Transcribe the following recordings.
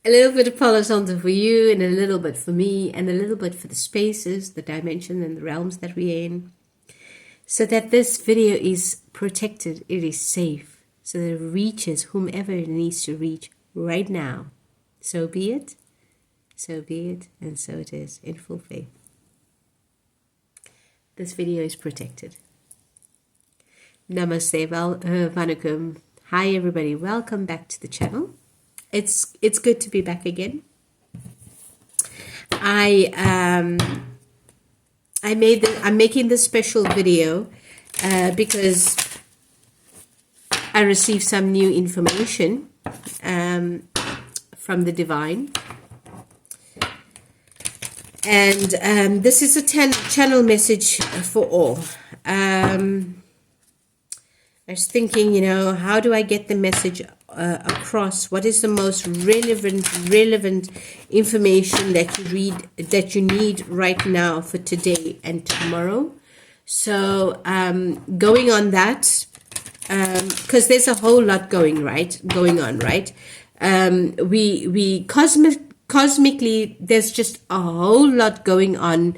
A little bit of Palo Santo for you, and a little bit for me, and a little bit for the spaces, the dimension, and the realms that we're in, so that this video is protected, it is safe, so that it reaches whomever it needs to reach right now. So be it, and so it is, in full faith. This video is protected. Namaste, Vanakkam. Hi everybody, welcome back to the channel. It's good to be back again. I'm making this special video because I received some new information from the divine, and this is a channel message for all. I was thinking, how do I get the message across? What is the most relevant information that you need right now for today and tomorrow? So going on that, because there's a whole lot going on, right? We cosmically, there's just a whole lot going on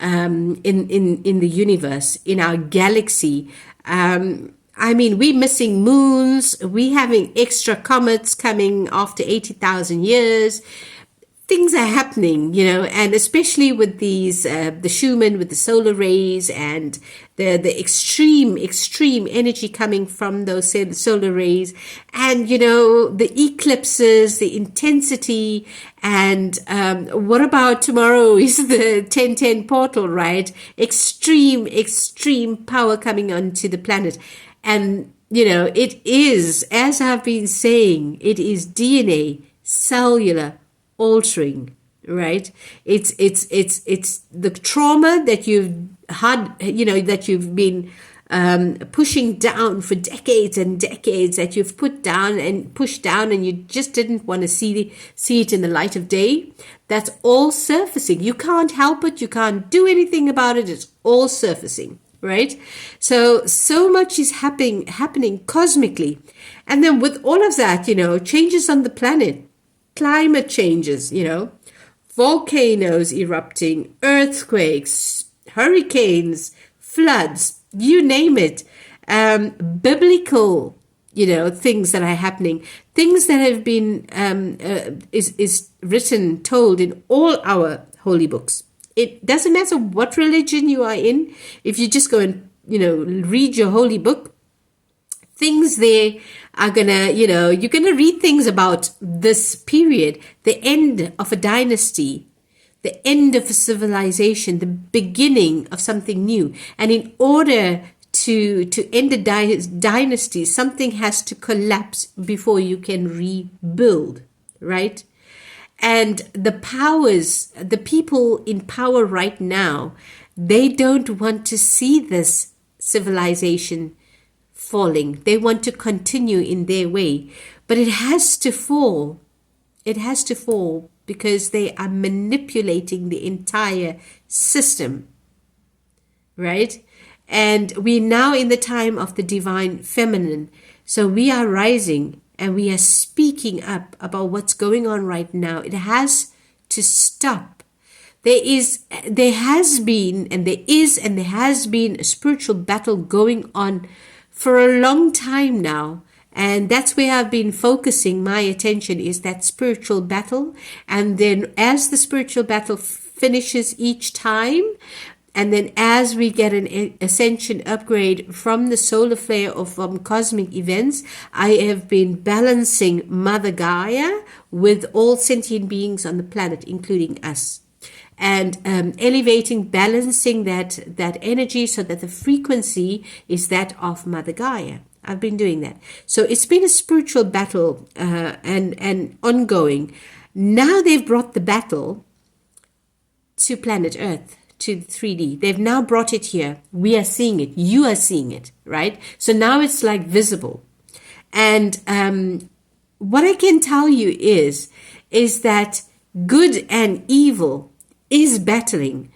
in the universe, in our galaxy. We're missing moons, we're having extra comets coming after 80,000 years. Things are happening, and especially with these, the Schumann with the solar rays and the extreme energy coming from those solar rays, and, the eclipses, the intensity, and what about tomorrow is the 1010 portal, right? Extreme power coming onto the planet. And, it is, as I've been saying, it is DNA, cellular altering, right? It's the trauma that you've had, that you've been pushing down for decades and decades, that you've put down and pushed down, and you just didn't want to see it in the light of day. That's all surfacing. You can't help it. You can't do anything about it. It's all surfacing. Right? So much is happening cosmically. And then with all of that, changes on the planet, climate changes, volcanoes erupting, earthquakes, hurricanes, floods, you name it, biblical, things that are happening, things that have been, is written, told in all our holy books. It doesn't matter what religion you are in. If you just go and, read your holy book, things there are gonna, you're gonna read things about this period, the end of a dynasty, the end of a civilization, the beginning of something new. And in order to end a dynasty, something has to collapse before you can rebuild, right? And the people in power right now, they don't want to see this civilization falling. They want to continue in their way. But it has to fall. It has to fall because they are manipulating the entire system, right? And we're now in the time of the divine feminine. So we are rising. And we are speaking up about what's going on right now. It has to stop. There has been a spiritual battle going on for a long time now. And that's where I've been focusing my attention, is that spiritual battle. And then as the spiritual battle finishes each time, and then as we get an ascension upgrade from the solar flare or from cosmic events, I have been balancing Mother Gaia with all sentient beings on the planet, including us. And elevating, balancing that energy so that the frequency is that of Mother Gaia. I've been doing that. So it's been a spiritual battle and ongoing. Now they've brought the battle to planet Earth, to 3D. They've now brought it here. We are seeing it. You are seeing it, right? So now it's like visible. And what I can tell you is that good and evil is battling,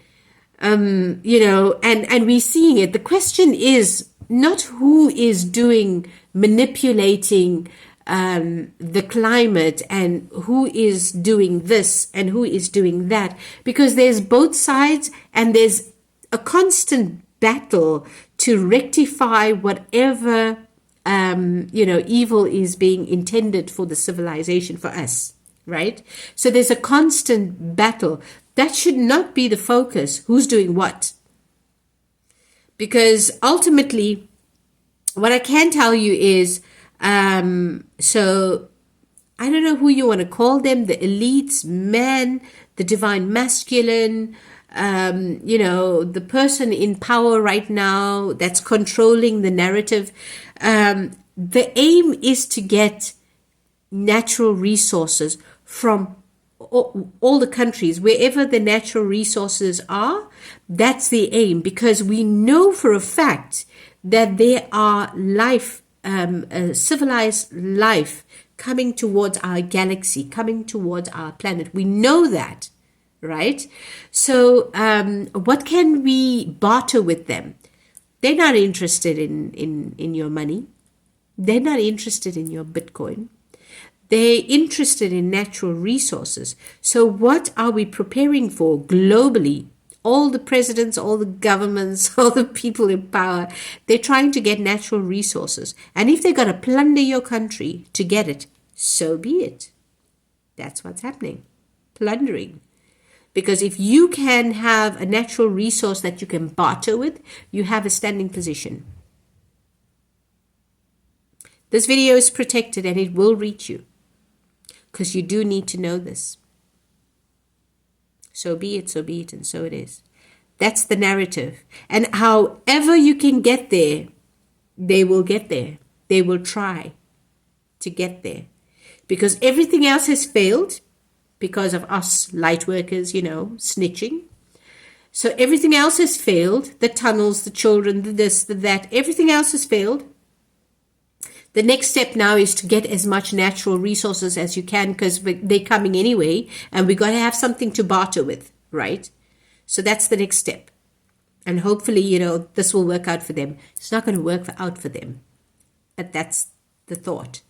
and we're seeing it. The question is not who is doing manipulating the climate and who is doing this and who is doing that, because there's both sides and there's a constant battle to rectify whatever evil is being intended for the civilization, for us, right? So there's a constant battle. That should not be the focus, who's doing what. Because ultimately, what I can tell you is, so I don't know who you want to call them, the elites, men, the divine masculine, the person in power right now that's controlling the narrative. The aim is to get natural resources from all the countries, wherever the natural resources are. That's the aim, because we know for a fact that there are civilized life coming towards our galaxy, coming towards our planet. We know that, right? So what can we barter with them? They're not interested in your money. They're not interested in your Bitcoin. They're interested in natural resources. So what are we preparing for globally? All the presidents, all the governments, all the people in power, they're trying to get natural resources. And if they've got to plunder your country to get it, so be it. That's what's happening. Plundering. Because if you can have a natural resource that you can barter with, you have a standing position. This video is protected and it will reach you, because you do need to know this. So be it, and so it is. That's the narrative. And however you can get there, they will get there. They will try to get there. Because everything else has failed because of us light workers, snitching. So everything else has failed. The tunnels, the children, the this, the that. Everything else has failed. The next step now is to get as much natural resources as you can, because they're coming anyway, and we got to have something to barter with, right? So that's the next step. And hopefully, this will work out for them. It's not going to work out for them, but that's the thought.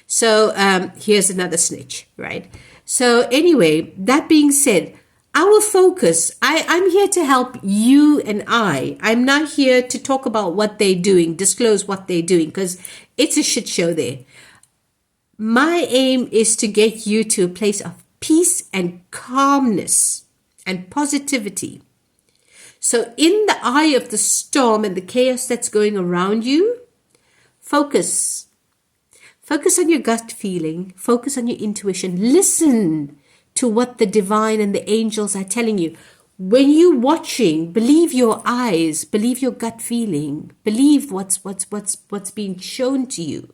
So here's another snitch, right? So anyway, that being said, our focus, I'm here to help you and I'm not here to talk about what they're doing, disclose what they're doing, because it's a shit show there. My aim is to get you to a place of peace and calmness and positivity. So in the eye of the storm and the chaos that's going around you, focus. Focus on your gut feeling. Focus on your intuition. Listen to what the divine and the angels are telling you. When you're watching, believe your eyes, believe your gut feeling, believe what's being shown to you.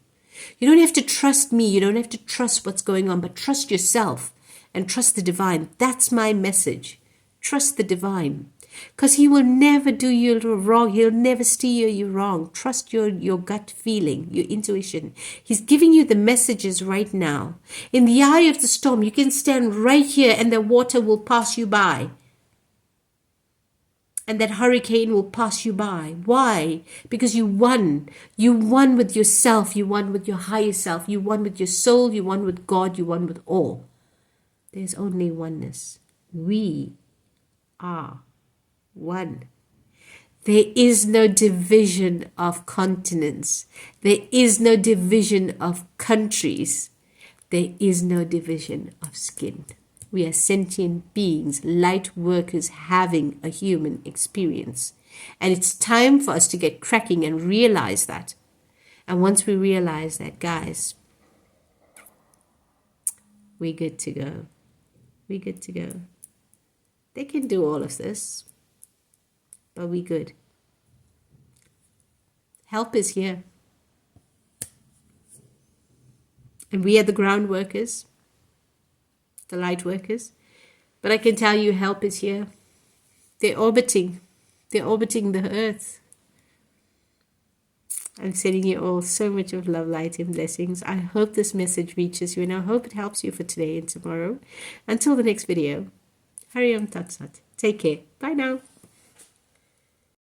You don't have to trust me, you don't have to trust what's going on, but trust yourself and trust the divine. That's my message. Trust the divine. Because he will never do you wrong. He'll never steer you wrong. Trust your gut feeling, your intuition. He's giving you the messages right now. In the eye of the storm, you can stand right here and the water will pass you by. And that hurricane will pass you by. Why? Because you won. You won with yourself. You won with your higher self. You won with your soul. You won with God. You won with all. There's only oneness. We are one. There is no division of continents. There is no division of countries. There is no division of skin. We are sentient beings, light workers having a human experience. And it's time for us to get cracking and realize that. And once we realize that, guys, we're good to go. We're good to go. They can do all of this, but we good. Help is here. And we are the ground workers, the light workers. But I can tell you help is here. They're orbiting. They're orbiting the earth. I'm sending you all so much of love, light, and blessings. I hope this message reaches you, and I hope it helps you for today and tomorrow. Until the next video, Hari Om Tat Sat. Take care. Bye now.